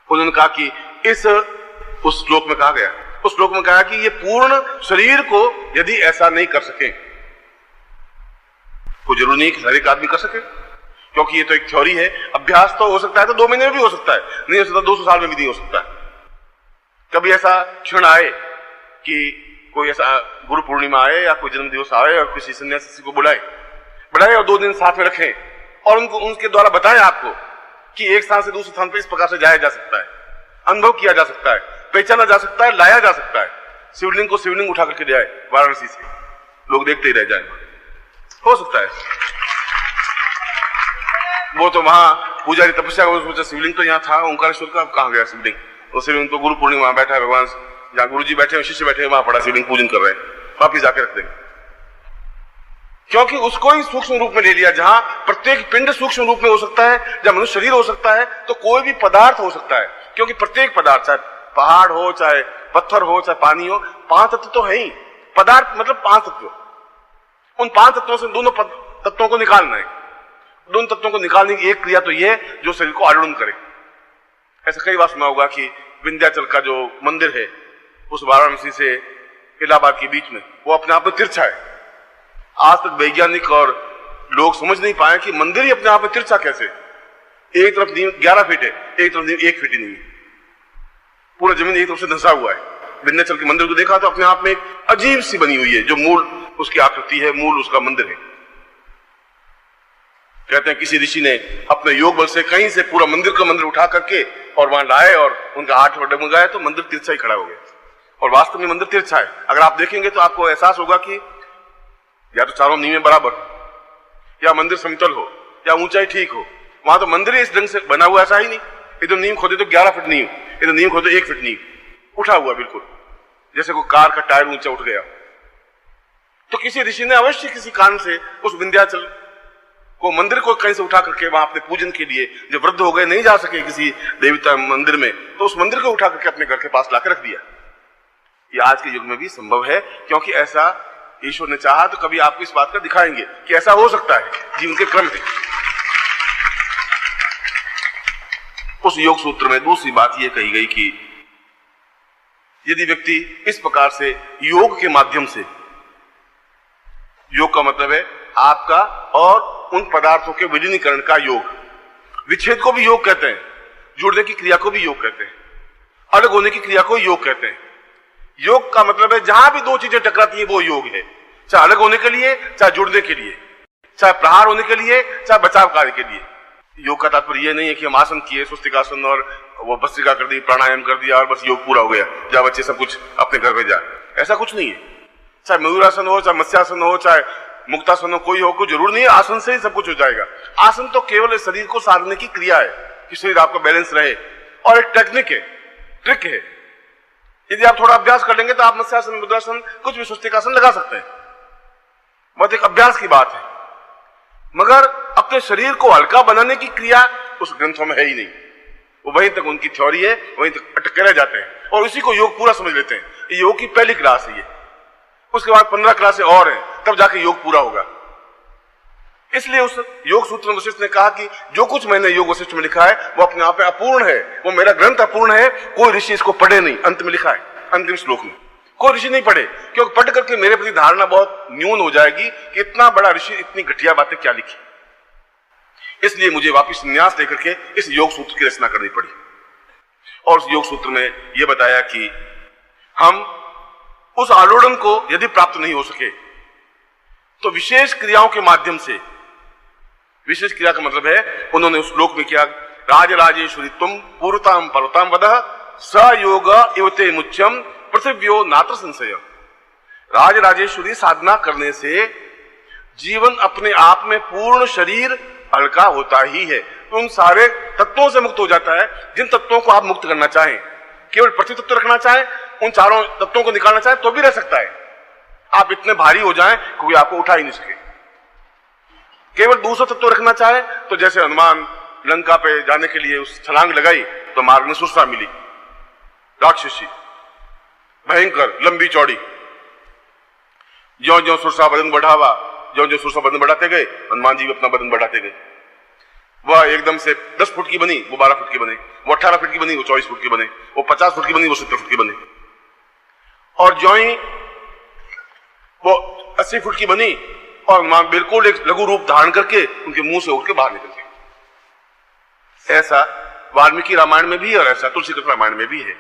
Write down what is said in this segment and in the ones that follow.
उन्होंने कहा कि उस श्लोक में कहा गया, उस श्लोक में कहा कि ये पूर्ण शरीर को यदि ऐसा नहीं कर सके, कोई जरूरी नहीं कि हर एक आदमी कर सके, क्योंकि ये तो एक थ्योरी है। अभ्यास तो हो सकता है, तो 2 महीने में भी हो सकता है, नहीं हो सकता 200 साल में भी नहीं हो सकता। कभी ऐसा क्षण आए कि कोई ऐसा गुरु पूर्णिमा आए या कोई जन्म दिवस आए और किसी सन्यासी को बुलाए और 2 दिन साथ में रखें और उनके द्वारा बताएं आपको कि एक स्थान से दूसरे स्थान पर इस प्रकार से जाया जा सकता है, अनुभव किया जा सकता है, पहचाना जा सकता है, लाया जा सकता है। शिवलिंग को शिवलिंग उठा करके ले आए वाराणसी से, लोग देखते ही रह जाए, हो सकता है। वो तो वहां पुजारी तपस्या सोचा शिवलिंग तो यहाँ था, ओंकारेश्वर का कहां गया शिवलिंग? वो शिवलिंग तो गुरु पूर्णिमा बैठा है, भगवान जहां गुरु जी बैठे हैं, शिष्य बैठे हैं, वहां पड़ा शिवलिंग, पूजन कर रहे हैं, वापिस जाके रख देंगे, क्योंकि उसको ही सूक्ष्म रूप में ले लिया। जहां प्रत्येक पिंड सूक्ष्म रूप में हो सकता है, जहां मनुष्य शरीर हो सकता है, तो कोई भी पदार्थ हो सकता है, क्योंकि प्रत्येक पदार्थ, चाहे पहाड़ हो, चाहे पत्थर हो, चाहे पानी हो, 5 तत्व तो है ही। पदार्थ मतलब 5 तत्व, उन 5 तत्वों से दोनों तत्वों को निकालना है। दोनों तत्वों को निकालने की एक क्रिया तो यह है जो शरीर को आरूढ़ करे। ऐसा कई बार सुना होगा कि विंध्याचल का जो मंदिर है, उस वाराणसी से इलाहाबाद के बीच में, वो अपने आप में तिरछा है। आज तक वैज्ञानिक और लोग समझ नहीं पाए कि मंदिर ही अपने आप में तिरछा कैसे। एक तरफ नींव 11 फीट है, एक तरफ नींव 1 फीट ही नहीं है, पूरा जमीन एक तरफ से धंसा हुआ है। विंध्याचल के मंदिर को देखा तो अपने आप में एक अजीब सी बनी हुई है, जो मूल उसकी आकृति है, मूल उसका मंदिर है। कहते हैं किसी ऋषि ने अपने योग बल से कहीं से पूरा मंदिर का मंदिर उठा करके और वहां लाए और उनका हाथ डगमगाया तो मंदिर तिरछा ही खड़ा हो गया। और वास्तव में मंदिर तिरछा है। अगर आप देखेंगे तो आपको एहसास होगा कि या तो चारों नींवें बराबर, या मंदिर समतल हो, या ऊंचाई ठीक हो। वहां तो मंदिर इस ढंग से बना हुआ ऐसा ही नहीं। ये तो नींव खोदे तो 11 फीट नींव, ये तो नींव खोदे 1 फीट नींव, उठा हुआ बिल्कुल, जैसे कोई कार का टायर ऊंचा उठ गया। तो किसी ऋषि ने अवश्य किसी कारण से उस विंध्याचल को, मंदिर को कहीं से उठा करके वहां अपने पूजन के लिए, जब वृद्ध हो गए नहीं जा सके किसी देवता मंदिर में, तो उस मंदिर को उठा करके अपने घर के पास लाकर रख दिया। ये आज के युग में भी संभव है, क्योंकि ऐसा ईश्वर ने चाहा। तो कभी आपको इस बात का दिखाएंगे कि ऐसा हो सकता है, जीवन के क्रम है। उस योग सूत्र में दूसरी बात यह कही गई कि यदि व्यक्ति इस प्रकार से योग के माध्यम से, योग का मतलब है आपका और उन पदार्थों के विलीनीकरण का योग, विच्छेद को भी योग कहते हैं, जुड़ने की क्रिया को भी योग कहते हैं, अलग होने की क्रिया को योग कहते हैं। योग का मतलब है जहां भी 2 चीजें टकराती है वो योग है, चाहे अलग होने के लिए, चाहे जुड़ने के लिए, चाहे प्रहार होने के लिए, चाहे बचाव कार्य के लिए। योग का तात्पर्य यह नहीं है कि हम आसन किए, स्वस्तिकासन और वो भस्त्रिका कर दी, प्राणायाम कर दिया और बस योग पूरा हो गया, जा बच्चे सब कुछ अपने घर में जा, ऐसा कुछ नहीं है। चाहे मयूरासन हो, चाहे मत्स्यासन हो, चाहे मुक्तासन हो, कोई हो, कोई जरूर नहीं है आसन से ही सब कुछ हो जाएगा। आसन तो केवल शरीर को साधने की क्रिया है कि शरीर आपका बैलेंस रहे, और एक टेक्निक है, ट्रिक है। यदि आप थोड़ा अभ्यास कर लेंगे तो आप मत्स्यासन, मुद्रासन, कुछ भी स्वस्तिकासन लगा सकते हैं। बहुत एक अभ्यास की बात है, मगर अपने शरीर को हल्का बनाने की क्रिया उस ग्रंथों में है ही नहीं। वो वहीं तक उनकी थ्योरी है, वहीं तक अटके रह जाते हैं और उसी को योग पूरा समझ लेते हैं। ये योग की पहली क्लास है ये, उसके बाद 15 क्लासें और हैं, तब जाके योग पूरा होगा। इसलिए उस योग सूत्र में वशिष्ठ ने कहा कि जो कुछ मैंने योग वशिष्ठ में लिखा है वो अपने आप में अपूर्ण है, वो मेरा ग्रंथ अपूर्ण है, कोई ऋषि इसको पढ़े नहीं। अंत में लिखा है, अंतिम श्लोक में, कोई ऋषि नहीं पढ़े, क्योंकि पढ़ करके मेरे प्रति धारणा बहुत न्यून हो जाएगी कि इतना बड़ा ऋषि इतनी घटिया बातें क्या लिखी। इसलिए मुझे वापिस संन्यास लेकर के इस योग सूत्र की रचना करनी पड़ी। और उस योग सूत्र में यह बताया कि हम उस आलोड़न को यदि प्राप्त नहीं हो सके तो विशेष क्रियाओं के माध्यम से, विशेष क्रिया का मतलब है उन्होंने उस श्लोक में किया, राजराजेश्वरी तुम पूर्वताम पर्वताम वदः स योग इवते मुच्यम पृथिव्यो नात्र संशय। राजराजेश्वरी साधना करने से जीवन अपने आप में पूर्ण शरीर हल्का होता ही है, तो उन सारे तत्वों से मुक्त हो जाता है जिन तत्वों को आप मुक्त करना चाहें। केवल पृथ्वी तत्व रखना चाहें, उन चारों तत्वों को निकालना चाहें तो भी रह सकता है। आप इतने भारी हो जाएं कोई आपको उठा ही नहीं सके। केवल दूसरा तत्व रखना चाहे तो जैसे हनुमान लंका पे जाने के लिए उस छलांग लगाई तो मार्ग में सुरसा मिली, राक्षसी भयंकर लंबी चौड़ी। ज्यों ज्यों सुरसा बदन बढ़ावा, ज्यों ज्यों सुरसा बदन बढ़ाते गए हनुमान जी भी अपना बदन बढ़ाते गए। वह एकदम से 10 फुट की बनी, वो 12 फुट की बने, वो 18 फुट की बनी, वो 24 फुट की बने, वो 50 फुट की बनी, वो 70 फुट की बने। और ज्यों ही वो 80 फुट की बनी और मां बिल्कुल एक लघु रूप धारण करके उनके मुंह से उठ के बाहर निकल गई। ऐसा वाल्मीकि रामायण में भी है और ऐसा तुलसी के रामायण में भी है।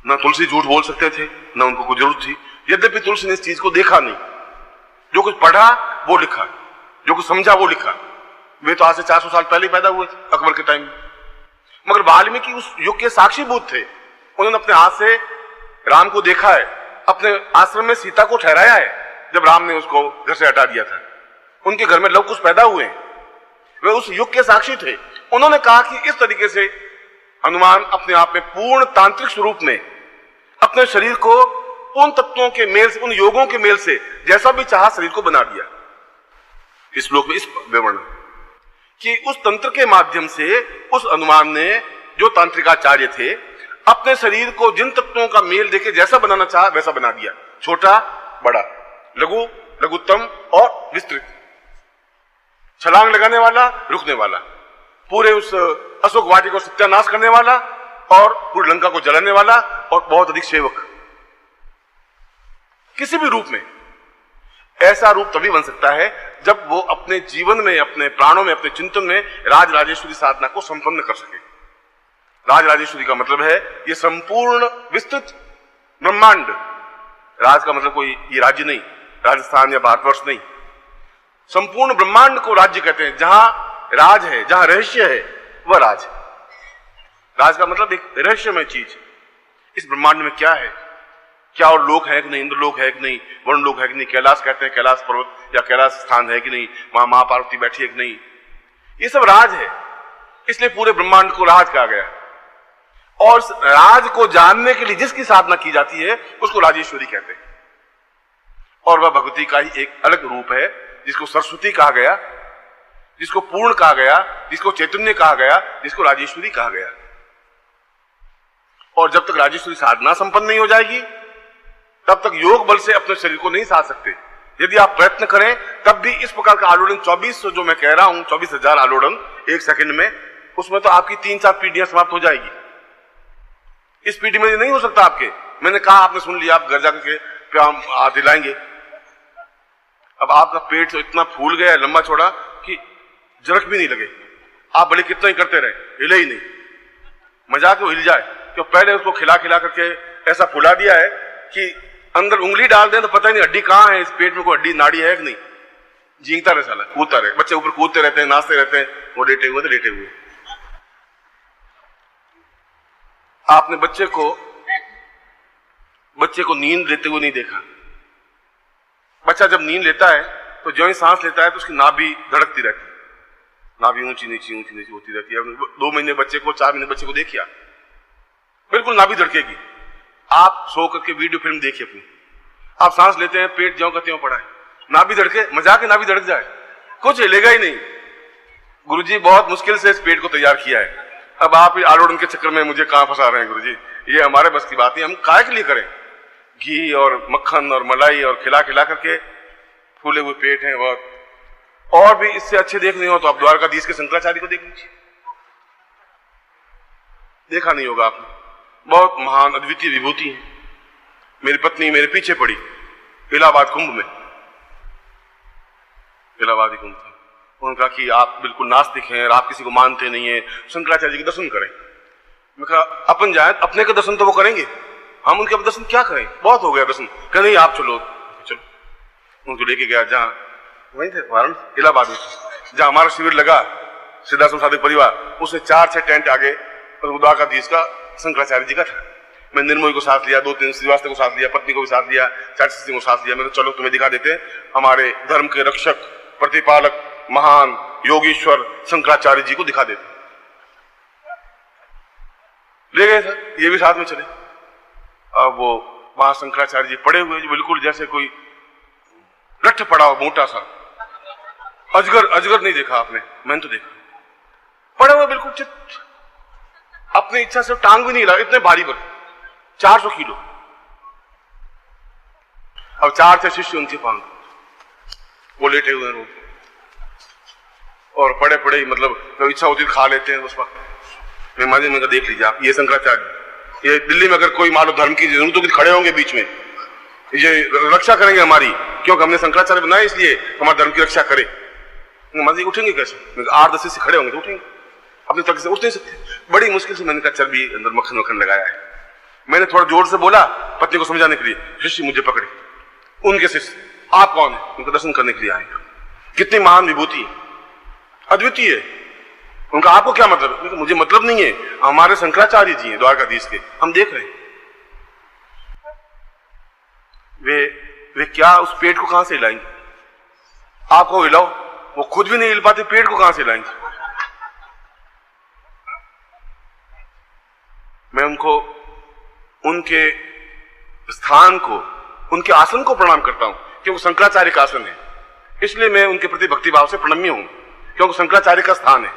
ना तुलसी झूठ बोल सकते थे, ना उनको कोई जरूरत थी, यद्यपि तुलसी ने इस चीज को देखा नहीं। जो कुछ पढ़ा वो लिखा, जो कुछ समझा वो लिखा। वे तो आज से 400 साल पहले पैदा हुए थे, अकबर के टाइम में। मगर वाल्मीकि उस युग के साक्षीभूत थे। उन्होंने अपने हाथ से राम को देखा है, अपने आश्रम में सीता को ठहराया है जब राम ने उसको घर से हटा दिया था। उनके घर में लव कुश पैदा हुए, वे उस युग के साक्षी थे। उन्होंने कहा कि इस तरीके से हनुमान अपने आप में पूर्ण तांत्रिक स्वरूप में अपने शरीर को उन तत्वों के मेल से, उन योगों के मेल से जैसा भी चाहा शरीर को बना दिया। इस श्लोक में इस विवरण कि उस तंत्र के माध्यम से उस हनुमान ने, जो तांत्रिकाचार्य थे, अपने शरीर को जिन तत्वों का मेल देके जैसा बनाना चाहा वैसा बना दिया। छोटा, बड़ा, लघु, लघुत्तम और विस्तृत, छलांग लगाने वाला, रुकने वाला, पूरे उस अशोक वाटी को सत्यानाश करने वाला और पूरी लंका को जलाने वाला और बहुत अधिक सेवक। किसी भी रूप में ऐसा रूप तभी बन सकता है जब वो अपने जीवन में, अपने प्राणों में, अपने चिंतन में राज राजेश्वरी साधना को संपन्न कर सके। राज राजेश्वरी का मतलब है ये संपूर्ण विस्तृत ब्रह्मांड। राज का मतलब कोई ये राज्य नहीं, राजस्थान या भारतवर्ष नहीं, संपूर्ण ब्रह्मांड को राज्य कहते हैं। जहां राज है, जहां रहस्य है, वह राज। राज का मतलब एक रहस्यमय चीज। इस ब्रह्मांड में क्या है, क्या और लोक है कि नहीं, इंद्र लोक है कि नहीं, वरुण लोक है कि नहीं, कैलाश कहते हैं, कैलाश पर्वत या कैलाश स्थान है कि नहीं, वहां मां पार्वती बैठी है कि नहीं, ये सब राज है। इसलिए पूरे ब्रह्मांड को राज कहा गया। और राज को जानने के लिए जिसकी साधना की जाती है उसको राजेश्वरी कहते हैं। और वह भगवती का ही एक अलग रूप है, जिसको सरस्वती कहा गया, जिसको पूर्ण कहा गया, जिसको चैतन्य कहा गया, जिसको राजेश्वरी कहा गया। और जब तक राजेश्वरी साधना संपन्न नहीं हो जाएगी तब तक योग बल से अपने शरीर को नहीं साध सकते। यदि आप प्रयत्न करें तब भी इस प्रकार का आलोड़न 2400 जो मैं कह रहा हूं, 24,000 आलोड़न एक सेकंड में, उसमें तो आपकी 3-4 पीढ़ियां समाप्त हो जाएगी। इस पीढ़ी में नहीं हो सकता आपके। मैंने कहा, आपने सुन लिया, आप घर जाकर के हम हाथ हिलाएंगे। अब आपका पेट तो इतना फूल गया है, लंबा चौड़ा, कि जरक भी नहीं लगे। आप भले कितना ही करते रहे, हिले ही नहीं। मजाक वो हिल जाए, तो पहले उसको खिला खिला करके ऐसा फुला दिया है कि अंदर उंगली डाल दें तो पता ही नहीं हड्डी कहां है, इस पेट में कोई हड्डी नाड़ी है कि नहीं। झींकता रहे साला, कूदता रहे। बच्चे ऊपर कूदते रहते हैं, नाचते रहते हैं, वो लेटे हुए तो लेटे हुए। आपने बच्चे को नींद लेते हुए नहीं देखा। बच्चा जब नींद लेता है तो जो ही सांस लेता है तो उसकी नाभि धड़कती रहती है, नाभि ऊंची नीची होती रहती है। 2 महीने बच्चे को, 4 महीने बच्चे को देखिए, बिल्कुल नाभि धड़केगी। आप सो करके वीडियो फिल्म देखिए अपनी, आप सांस लेते हैं, पेट ज्यों का त्यों पड़ा है, नाभि धड़के, मजाक है नाभि धड़क जाए, कुछ हिलेगा ही नहीं। गुरुजी बहुत मुश्किल से इस पेट को तैयार किया है। अब आप आलोड़न के चक्कर में मुझे कहां फंसा रहे हैं गुरुजी, ये हमारे बस की बात नहीं। हम काय के लिए करें? घी और मक्खन और मलाई और खिला खिला करके फूले हुए पेट हैं बहुत। और भी इससे अच्छे देखने हो तो आप द्वारकाधीश के शंकराचार्य को देख लीजिए, देखा नहीं होगा आपने। बहुत महान अद्वितीय विभूति है। मेरी पत्नी मेरे पीछे पड़ी इलाहाबाद कुंभ में, इलाहाबादी कुंभ था। उन्होंने कहा कि आप बिल्कुल नास्तिक हैं और आप किसी को मानते नहीं है, शंकराचार्य जी के दर्शन करें। मैं कहा अपन जाए, अपने के दर्शन तो वो करेंगे, हम उनके अब दर्शन क्या करें, बहुत हो गया दर्शन। कह नहीं आप चलो। उनको लेके गया जहां वहीं थे वाराणसी, इलाहाबाद में, जहां हमारा शिविर लगा, सिद्धाश्रम साधक परिवार, उससे 4-6 टेंट आगे द्वारकाधीश का शंकराचार्य जी का था। मैं निर्मोही को साथ लिया, 2-3 श्रीवास्तव को साथ लिया, पत्नी को भी साथ लिया, 4 सिंह को साथ लिया। मैंने चलो तुम्हें दिखा देते हमारे धर्म के रक्षक, प्रतिपालक, महान योगीश्वर शंकराचार्य जी को दिखा देते। ले गए सर, ये भी साथ में चले। अब वो वहां शंकराचार्य जी पड़े हुए, बिल्कुल जैसे कोई लठ पड़ा हो, मोटा सा अजगर। अजगर नहीं देखा आपने? मैंने तो देखा, पड़े हुए बिल्कुल चित, अपनी इच्छा से टांग भी नहीं हिला, इतने भारी पर 400 किलो। अब 4 थे शिष्य उनके पांग, वो लेटे हुए हैं। और पड़े पड़े ही मतलब तो इच्छा होती खा लेते हैं उस वक्त। मैं माजी में देख लीजिए आप, ये शंकराचार्य, ये दिल्ली में अगर कोई मानो धर्म की जरूरत होगी खड़े होंगे बीच में, ये रक्षा करेंगे हमारी, क्योंकि हमने शंकराचार्य बनाया इसलिए हमारे धर्म की रक्षा करे। माजी उठेंगे कैसे? 8-10 से खड़े होंगे तो उठेंगे, अपनी तक से उठ नहीं सकते। बड़ी मुश्किल से मैंने कहा चर्बी अंदर मक्खन वक्खन लगाया है। मैंने थोड़ा जोर से बोला पत्नी को समझाने के लिए, शिष्य मुझे पकड़े, उनके शिष्य, आप कौन है? उनका दर्शन करने के लिए आए। कितनी महान विभूति, अद्वितीय है। उनका आपको क्या मतलब? मुझे मतलब नहीं है, हमारे शंकराचार्य जी हैं द्वारकाधीश के, हम देख रहे हैं। वे क्या उस पेट को कहां से हिलाएंगे? आपको हिलाओ, वो खुद भी नहीं हिल पाते, पेट को कहां से हिलाएंगे? मैं उनको, उनके स्थान को, उनके आसन को प्रणाम करता हूं, क्योंकि शंकराचार्य का आसन है, इसलिए मैं उनके प्रति भक्ति भाव से प्रणम्य हूं, क्योंकि शंकराचार्य का स्थान है।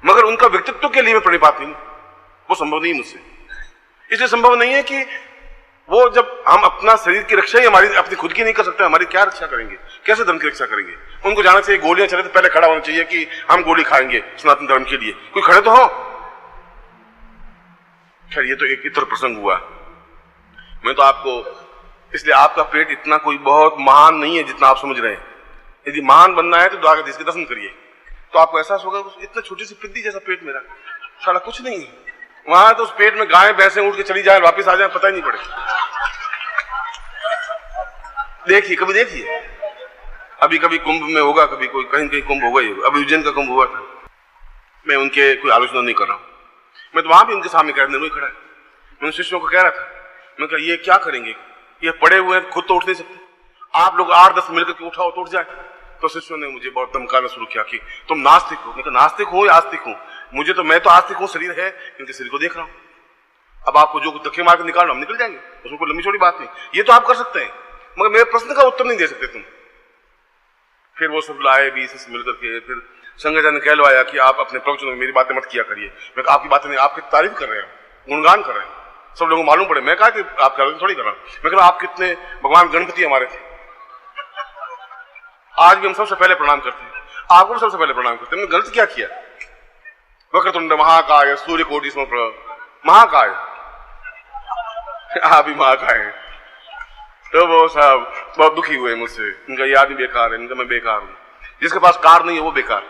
मगर उनका व्यक्तित्व के लिए मैं प्रणिपात नहीं, वो संभव नहीं मुझसे। इसलिए संभव नहीं है कि वो, जब हम अपना शरीर की रक्षा ही हमारी अपनी खुद की नहीं कर सकते, हमारी क्या रक्षा करेंगे? कैसे धर्म की रक्षा करेंगे? उनको जाना चाहिए गोलियां चले तो पहले खड़ा होना चाहिए कि हम गोली खाएंगे सनातन धर्म के लिए, कोई खड़े तो हो। खैर ये तो एक इतर प्रसंग हुआ। मैं तो आपको, इसलिए आपका पेट इतना कोई बहुत महान नहीं है जितना आप समझ रहे हैं। यदि महान बनना है तो द्वारकाधीश के दर्शन करिए, तो आपको एहसास होगा इतना छोटी सी पिद्दी जैसा पेट मेरा, साला कुछ नहीं है। वहां तो उस पेट में गायें भैंसें उठ के चली जाए वापिस आ जाए पता ही नहीं पड़े। देखिए, कभी देखिए, अभी कभी कुंभ में होगा, कभी कोई कहीं कुंभ होगा ही, अभी उज्जैन का कुंभ हुआ था। मैं उनके कोई आलोचना नहीं कर रहा हूं, मैं तो वहां भी उनके सामने खड़ा है। मैं शिष्यों को कह रहा था, मैं कहा ये क्या करेंगे, ये पड़े हुए हैं, खुद तो उठ नहीं सकते, आप लोग 8-10 मिलकर के उठाओ तो उठ जाए। तो शिष्यों ने मुझे बहुत धमकाना शुरू किया कि तुम नास्तिक हो। मैं कहा नास्तिक हूं या आस्तिक हूं? मुझे तो, मैं तो आस्तिक हूं, शरीर है, इनके शरीर को देख रहा हूं। अब आपको जो धक्के मार के निकालना, हम निकल जाएंगे, उसमें कोई लंबी छोटी बात नहीं, ये तो आप कर सकते हैं, मगर मेरे प्रश्न का उत्तर नहीं दे सकते तुम। फिर वो सब लाए 20 से मिलकर के, फिर संगठन ने कहलवाया कि आप अपने प्रवचन में मेरी बातें मत किया करिए। मैं आपकी बातें नहीं, आपकी तारीफ कर रहे हैं, गुणगान कर रहे हैं, सब लोगों को मालूम पड़े। मैं कहा कि आप कर रहे थोड़ी कर रहा हूं। मैं कह रहा आप कितने भगवान गणपति हमारे थे, आज भी हम सबसे पहले प्रणाम करते हैं, आपको भी सबसे पहले प्रणाम करते हैं। हमने गलत क्या किया? वक्रतुंड महाकाय सूर्यकोटि समप्रभ, महाकाय, आप भी महाकाय हैं। तो वो साहब बहुत दुखी हुए मुझसे, इनका ये आदमी बेकार है, इनका मैं बेकार हूं। जिसके पास कार नहीं है वो बेकार।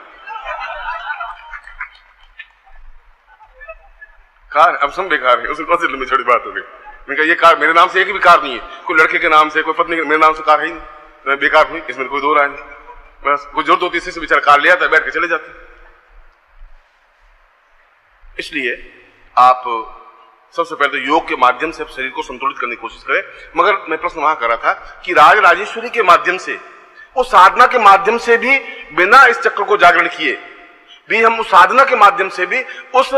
कार, अब सब बेकार है, उसमें कौन सी लंबी छोटी बात हो गई? मैंने कहा ये कार, मेरे नाम से एक भी कार नहीं है, कोई लड़के के नाम से, कोई पत्नी के, मेरे नाम से कार है ही नहीं, मैं बेकार हुई, इसमें कोई दो राय नहीं। बस कुछ जरूरत होती है बेचारा कार ले आता है, बैठ के चले जाते। इसलिए आप सबसे पहले तो योग के माध्यम से शरीर को संतुलित करने की कोशिश करें। मगर मैं प्रश्न वहां कर रहा था कि राज राजेश्वरी के माध्यम से, उस साधना के माध्यम से भी, बिना इस चक्र को जागरण किए भी, हम उस साधना के माध्यम से भी उस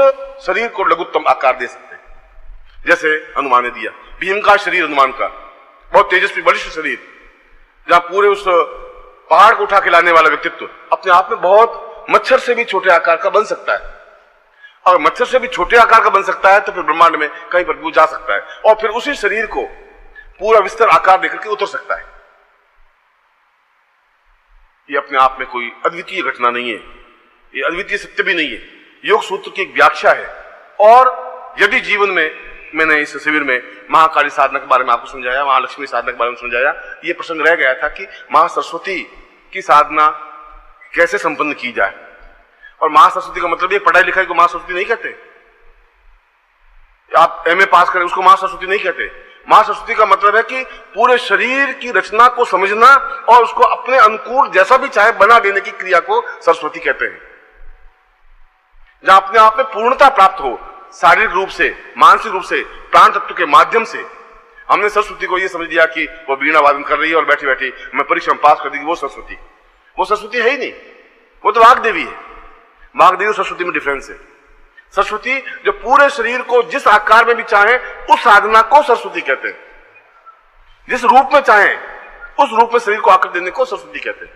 शरीर को लघुत्तम आकार दे सकते हैं। जैसे हनुमान ने दिया, भीम का शरीर, हनुमान का बहुत तेजस्वी बलिष्ठ शरीर, जहां पूरे उस पहाड़ को उठा के लाने वाला व्यक्तित्व अपने आप में बहुत मच्छर से भी छोटे आकार का बन सकता है। और मच्छर से भी छोटे आकार का बन सकता है तो फिर ब्रह्मांड में कहीं पर भी जा सकता है, और फिर उसी शरीर को पूरा विस्तार आकार देकर के उतर सकता है। ये अपने आप में कोई अद्वितीय घटना नहीं है, ये अद्वितीय सत्य भी नहीं है, योग सूत्र की एक व्याख्या है। और यदि जीवन में, मैंने इस शिविर में महाकाली साधना के बारे में आपको समझाया, महालक्ष्मी साधना के बारे में समझाया, ये प्रसंग रह गया था कि महासरस्वती की साधना कैसे संपन्न की जाए। और महासरस्वती का मतलब ये पढ़ाई लिखाई को महासरस्वती नहीं कहते, आप एमए पास करें उसको महासरस्वती नहीं कहते। महासरस्वती का मतलब है कि पूरे शरीर की रचना को समझना और उसको अपने अनुकूल जैसा भी चाहे बना देने की क्रिया को सरस्वती कहते हैं। जहां अपने आप में पूर्णता प्राप्त हो, शारीरिक रूप से, मानसिक रूप से, प्राण तत्व के माध्यम से। हमने सरस्वती को यह समझ लिया कि वो वीणा वादन कर रही है और बैठी बैठी मैं परीक्षा में पास कर देगी, वो सरस्वती है ही नहीं, वो तो वाग देवी है। वाग देवी और सरस्वती में डिफरेंस है। सरस्वती जो पूरे शरीर को जिस आकार में भी चाहे उस साधना को सरस्वती कहते हैं, जिस रूप में चाहे उस रूप में शरीर को आकर देने को सरस्वती कहते हैं।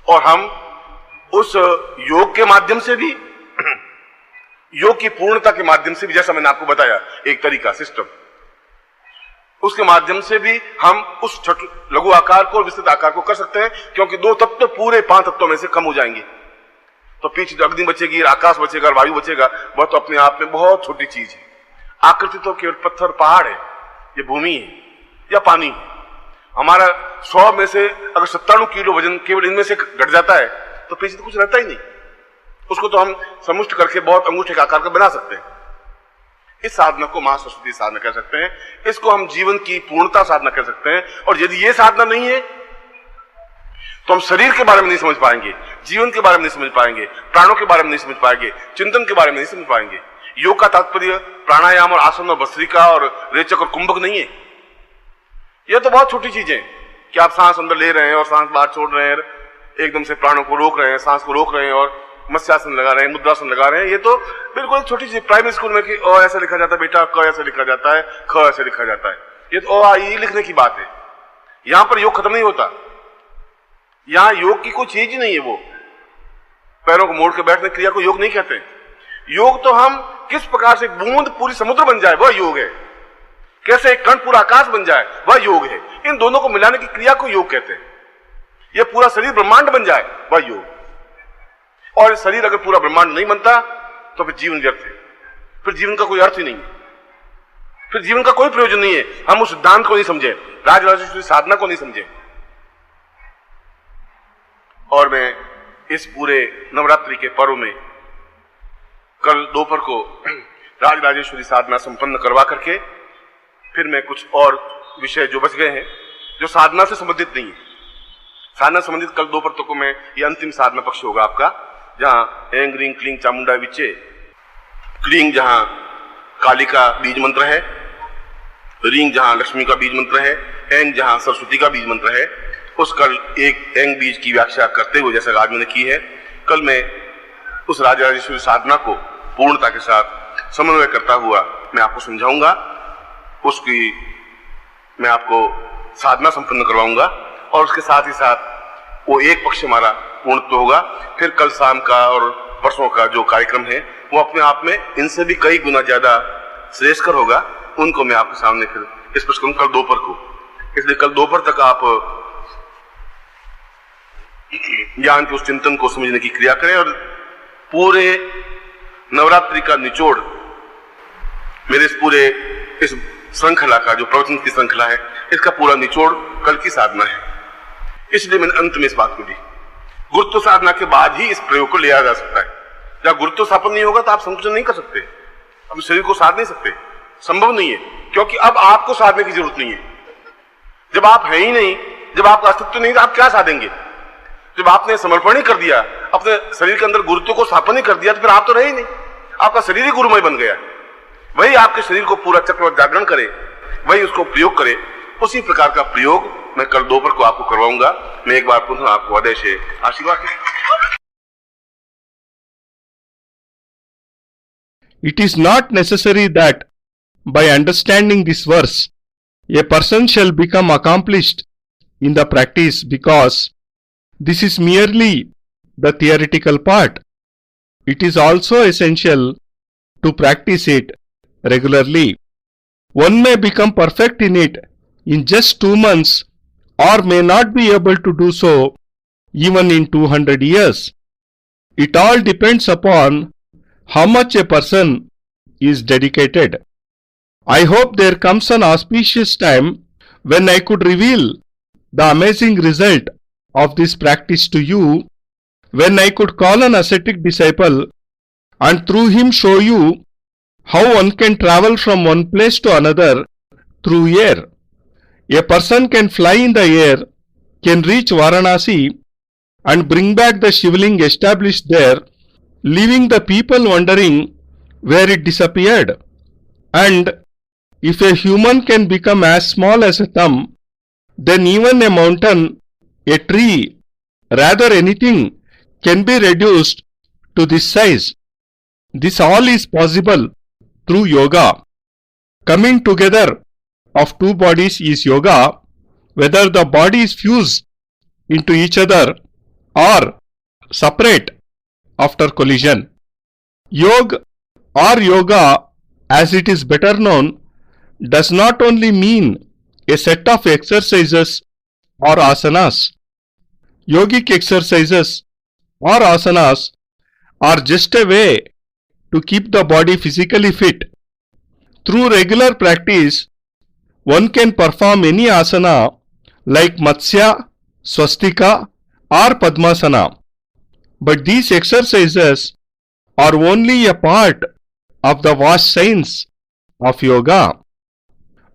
और हम उस योग के माध्यम से भी, योग की पूर्णता के माध्यम से भी, जैसा मैंने आपको बताया एक तरीका, सिस्टम, उसके माध्यम से भी हम उस लघु आकार को और विस्तृत आकार को कर सकते हैं, क्योंकि दो तत्व पूरे 5 तत्वों में से कम हो जाएंगे। तो पीछे जो अग्नि बचेगी, आकाश बचेगा और वायु बचेगा, वह तो अपने आप में बहुत छोटी चीज है। आकृति तो केवल पत्थर पहाड़ है, ये भूमि है या पानी है। हमारा 100 में से अगर 97 किलो वजन केवल इनमें से घट जाता है तो पीछे तो कुछ रहता ही नहीं। उसको तो हम समुष्ट करके बहुत अंगूठे के आकार का बना सकते हैं। इस साधना को महासरस्वती साधना कह सकते हैं। इसको हम जीवन की पूर्णता साधना कह सकते हैं। और यदि ये साधना नहीं है तो हम शरीर के बारे में नहीं समझ पाएंगे, जीवन के बारे में नहीं समझ पाएंगे, प्राणों के बारे में नहीं समझ पाएंगे, चिंतन के बारे में नहीं समझ पाएंगे। योग का तात्पर्य प्राणायाम और आसन और भस्त्रिका और रेचक और कुंभक नहीं है। यह तो बहुत छोटी चीजें कि आप सांस अंदर ले रहे हैं और सांस बाहर छोड़ रहे हैं, एकदम से प्राणों को रोक रहे हैं, सांस को रोक रहे हैं और मत्स्यासन लगा रहे हैं, मुद्रासन लगा रहे हैं। ये तो बिल्कुल छोटी चीज। प्राइमरी स्कूल में कि अ ऐसा लिखा जाता है बेटा, क ऐसा लिखा जाता है, ख ऐसा लिखा जाता है। ये तो अ ई लिखने की बात है। यहां पर योग खत्म नहीं होता। यहां योग की कोई चीज ही नहीं है। वो पैरों को मोड़ के बैठने की क्रिया को योग नहीं कहते। योग तो हम किस प्रकार से बूंद पूरी समुद्र बन जाए वह योग है, कैसे एक कण पूरा आकाश बन जाए वह योग है। इन दोनों को मिलाने की क्रिया को योग कहते हैं। यह पूरा शरीर ब्रह्मांड बन जाए वह योग। और शरीर अगर पूरा ब्रह्मांड नहीं बनता तो फिर जीवन व्यर्थ है, फिर जीवन का कोई अर्थ ही नहीं है, फिर जीवन का कोई प्रयोजन नहीं है। हम उस सिद्धांत को नहीं समझे, राजराजेश्वरी साधना को नहीं समझे। और मैं इस पूरे नवरात्रि के पर्व में कल दोपहर को राजराजेश्वरी साधना संपन्न करवा करके फिर मैं कुछ और विषय जो बच गए हैं जो साधना से संबंधित नहीं है, साधना संबंधित कल दोपहर तक को मैं ये अंतिम साधना पक्ष होगा आपका, जहां ऐं ग्रीं क्लीं चामुंडा विचे, क्लीं जहां काली का बीज मंत्र है, रीं जहां लक्ष्मी का बीज मंत्र है, ऐं जहां सरस्वती का बीज मंत्र है। उस कल एक ऐं बीज की व्याख्या करते हुए जैसा आज मैंने की है, कल मैं उस राजराजेश्वरी साधना को पूर्णता के साथ समन्वय करता हुआ मैं आपको समझाऊंगा, उसकी मैं आपको साधना संपन्न करवाऊंगा और उसके साथ ही साथ वो एक पक्ष हमारा पूर्णत्व होगा। फिर कल शाम का और वर्षों का जो कार्यक्रम है वो अपने आप में इनसे भी कई गुना ज्यादा श्रेष्ठकर होगा। उनको मैं आपके सामने फिर स्पष्ट करूंगा कल दोपहर को। इसलिए कल दोपहर तक आप ज्ञान के उस चिंतन को समझने की क्रिया करें और पूरे नवरात्रि का निचोड़ मेरे इस श्रृंखला का जो प्रवचन की श्रृंखला है, इसका पूरा निचोड़ कल की साधना है। इसलिए मैंने अंत में इस बात को दी। गुरुत्व साधना के बाद ही इस प्रयोग को लिया जा सकता है। जब गुरुत्व स्थापन नहीं होगा तो आप संकुचन नहीं कर सकते, अब शरीर को साध नहीं सकते, संभव नहीं है। क्योंकि अब आपको साधने की जरूरत नहीं है। जब आप हैं ही नहीं, जब आपका अस्तित्व नहीं, तो आप क्या साधेंगे? जब आपने समर्पण ही कर दिया, अपने शरीर के अंदर गुरुत्व को स्थापन ही कर दिया, तो फिर आप तो रहे ही नहीं। आपका शरीर ही गुरुमय बन गया। वही आपके शरीर को पूरा चक्रवत जागरण करे, वही उसको प्रयोग करे। उसी प्रकार का प्रयोग मैं कल दोपहर को आपको करवाऊंगा। मैं एक बार पुनः आपको हृदय से आशीर्वाद। It is not necessary that by understanding this verse a person shall become accomplished in the practice, because this is merely the theoretical part. It is also essential to practice it regularly. One may become perfect in it in just 2 months or may not be able to do so even in 200 years. It all depends upon how much a person is dedicated. I hope there comes an auspicious time when I could reveal the amazing result of this practice to you, when I could call an ascetic disciple and through him show you how one can travel from one place to another through air. A person can fly in the air, can reach Varanasi and bring back the shivling established there, leaving the people wondering where it disappeared. And if a human can become as small as a thumb, then even a mountain, a tree, rather anything can be reduced to this size. This all is possible through yoga. Coming together of two bodies is yoga, whether the bodies fuse into each other or separate after collision. Yoga or yoga, as it is better known, does not only mean a set of exercises or asanas. Yogic exercises or asanas are just a way to keep the body physically fit. Through regular practice, one can perform any asana like Matsya, Swastika or Padmasana. But these exercises are only a part of the vast science of yoga.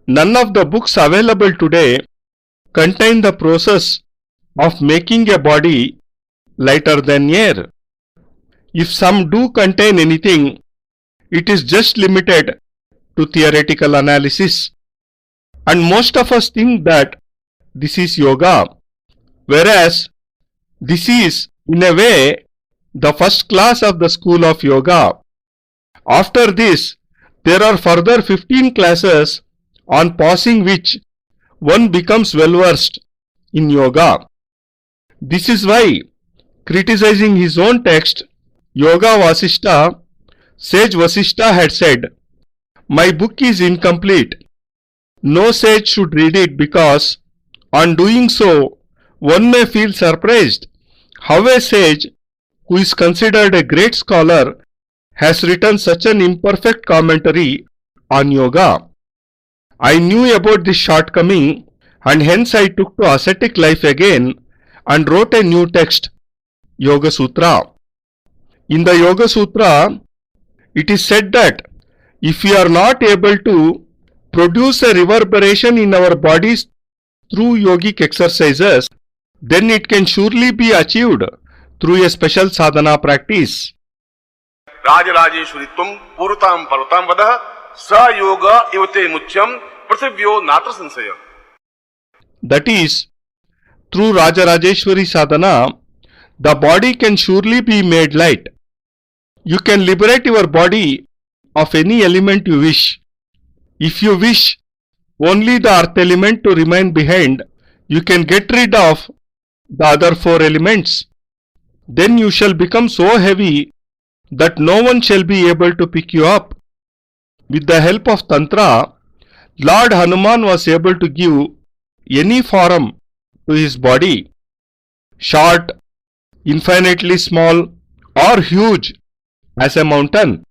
None of the books available today contain the process of making a body lighter than air. If some do contain anything, it is just limited to theoretical analysis. And most of us think that this is yoga, whereas this is, in a way, the first class of the school of yoga. After this, there are further 15 classes on passing which one becomes well versed in yoga. This is why, criticizing his own text, Yoga Vasishta, sage Vasishta had said, "My book is incomplete. No sage should read it because, on doing so, one may feel surprised how a sage, who is considered a great scholar, has written such an imperfect commentary on yoga." I knew about this shortcoming, and hence I took to ascetic life again and wrote a new text, Yoga Sutra. In the Yoga Sutra, it is said that if we are not able to produce a reverberation in our bodies through yogic exercises, then it can surely be achieved through a special sadhana practice. राजराजेश्वरित्वं पूर्वतां पर्वतां वदः स योग इवते मुच्यं पृथिव्यो नात्र संशय. That is, through Rajarajeshwari sadhana, the body can surely be made light. You can liberate your body of any element you wish. If you wish only the earth element to remain behind, you can get rid of the other 4 elements. Then you shall become so heavy that no one shall be able to pick you up. With the help of Tantra, Lord Hanuman was able to give any form to his body, short, infinitely small, or huge as a mountain.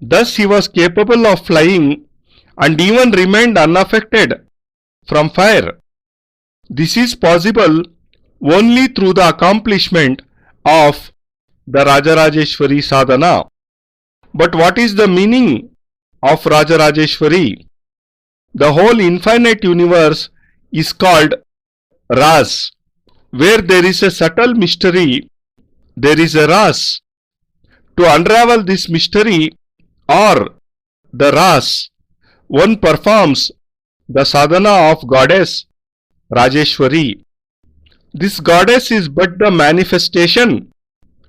Thus he was capable of flying and even remained unaffected from fire. This is possible only through the accomplishment of the Rajarajeshwari sadhana. But what is the meaning of Rajarajeshwari? The whole infinite universe is called Ras. Where there is a subtle mystery, there is a Ras. To unravel this mystery or the Ras, one performs the sadhana of goddess Rajeshwari. This goddess is but the manifestation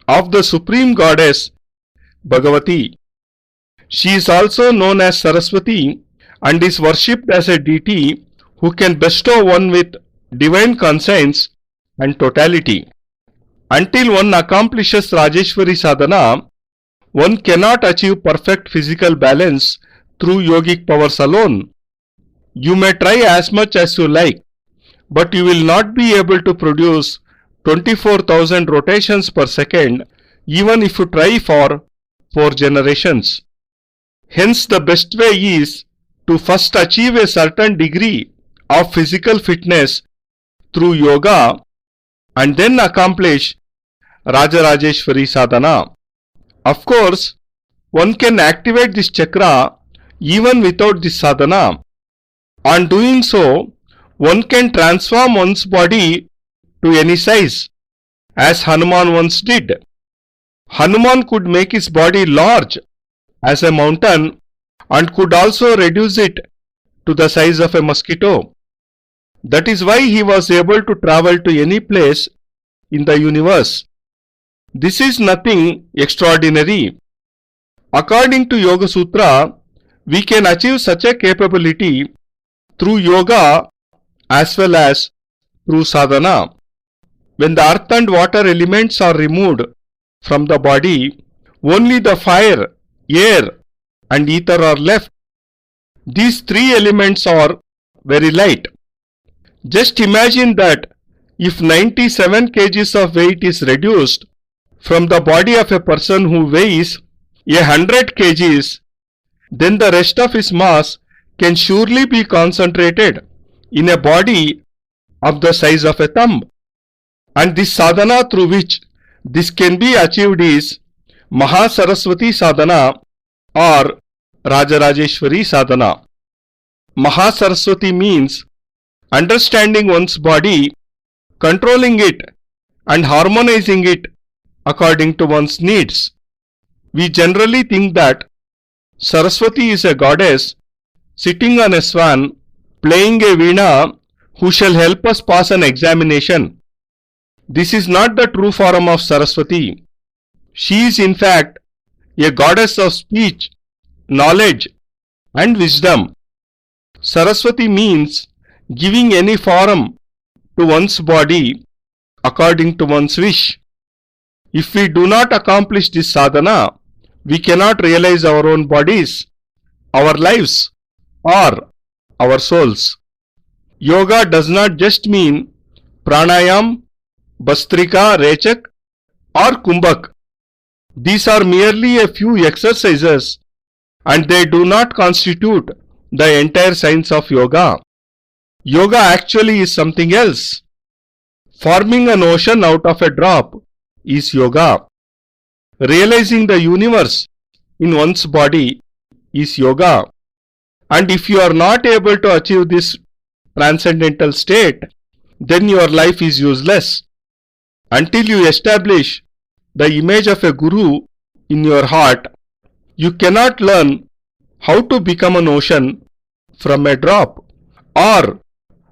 of the supreme goddess Bhagavati. She is also known as Saraswati and is worshipped as a deity who can bestow one with divine conscience and totality. Until one accomplishes Rajeshwari sadhana, one cannot achieve perfect physical balance through yogic powers alone. You may try as much as you like, but you will not be able to produce 24,000 rotations per second even if you try for 4 generations. Hence, the best way is to first achieve a certain degree of physical fitness through yoga and then accomplish Rajarajeshwari sadhana. Of course, one can activate this chakra even without this sadhana. On doing so, one can transform one's body to any size, as Hanuman once did. Hanuman could make his body large as a mountain and could also reduce it to the size of a mosquito. That is why he was able to travel to any place in the universe. This is nothing extraordinary. According to Yoga Sutra, we can achieve such a capability through yoga as well as through sadhana. When the earth and water elements are removed from the body, only the fire, air and ether are left. These 3 elements are very light. Just imagine that if 97 kgs of weight is reduced from the body of a person who weighs 100 kgs, then the rest of his mass can surely be concentrated in a body of the size of a thumb. And this sadhana through which this can be achieved is Mahasaraswati sadhana or Rajarajeshwari sadhana. Mahasaraswati means understanding one's body, controlling it and harmonizing it according to one's needs. We generally think that Saraswati is a goddess sitting on a swan playing a veena who shall help us pass an examination. This is not the true form of Saraswati. She is in fact a goddess of speech, knowledge and wisdom. Saraswati means giving any form to one's body according to one's wish. If we do not accomplish this sadhana, we cannot realize our own bodies, our lives, or our souls. Yoga does not just mean pranayam, bastrika, rechak, or kumbhak. These are merely a few exercises and they do not constitute the entire science of yoga. Yoga actually is something else. Forming an ocean out of a drop is yoga. Realizing the universe in one's body is yoga. And if you are not able to achieve this transcendental state, then your life is useless. Until you establish the image of a guru in your heart, you cannot learn how to become an ocean from a drop, or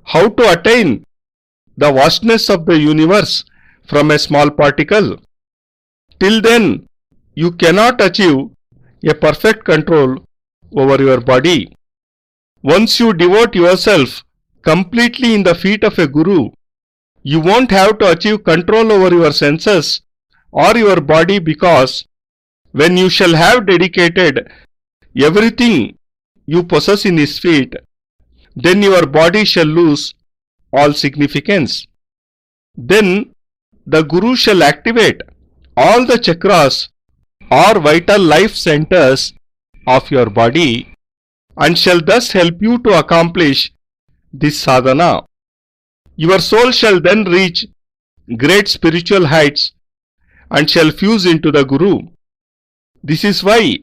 how to attain the vastness of the universe from a small particle. Till then, you cannot achieve a perfect control over your body. Once you devote yourself completely in the feet of a guru, you won't have to achieve control over your senses or your body, because when you shall have dedicated everything you possess in his feet, then your body shall lose all significance. Then the guru shall activate all the chakras or vital life centers of your body and shall thus help you to accomplish this sadhana. Your soul shall then reach great spiritual heights and shall fuse into the guru. This is why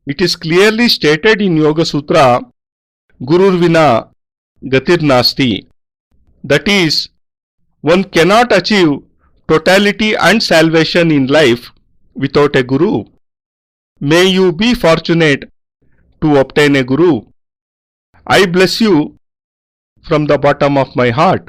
it is clearly stated in Yoga Sutra, Gurur Vina Gatir Nasti. That is, one cannot achieve totality and salvation in life without a guru. May you be fortunate to obtain a guru. I bless you from the bottom of my heart.